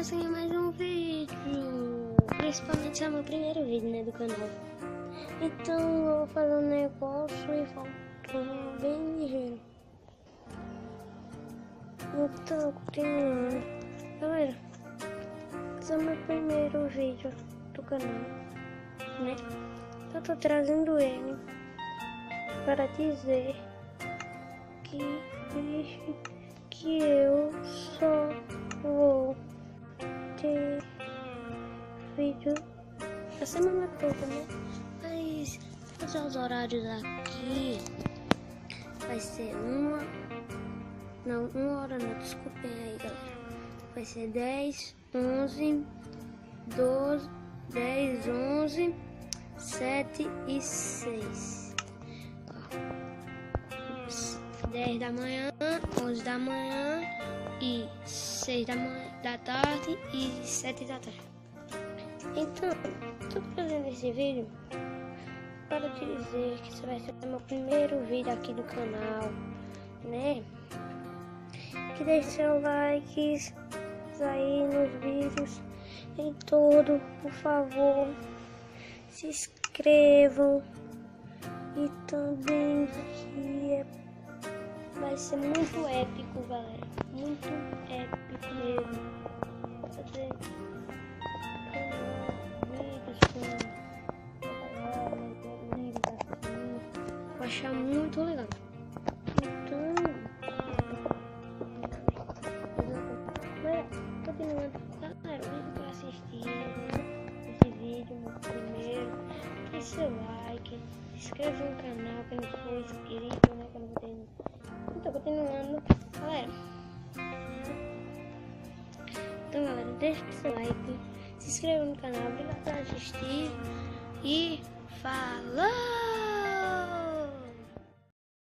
começando mais um vídeo. Principalmente é o meu primeiro vídeo, né, do canal. Então eu vou fazer um negócio e faltou bem ligeiro. Então, continuando. Galera, esse é o meu primeiro vídeo do canal, né? Eu tô trazendo ele para dizer que eu só vou ter vídeo a semana toda, né? Mas os horários aqui vai ser uma hora não, desculpem aí, galera. Vai ser 10, 11, 12, 10, 11, 7 e 6. 10 da manhã, 11 da manhã e 6 da tarde e 7 da tarde. Então, estou fazendo esse vídeo para te dizer que esse vai ser o meu primeiro vídeo aqui do canal, né? Que deixe seu like aí nos vídeos, em tudo, por favor. Se inscrevam e também que vai ser muito épico, galera. Muito épico mesmo. Fazer vídeos com vídeos assim. Vou achar muito legal. Então, continuando, galera, o para assistir esse vídeo, meu primeiro, deixe seu like, se inscreva no canal que não for inscrito, né? Que eu não vou ter. Então, continuando, galera. Então, galera, deixe seu like, se inscreva no canal, obrigado por assistir e falou!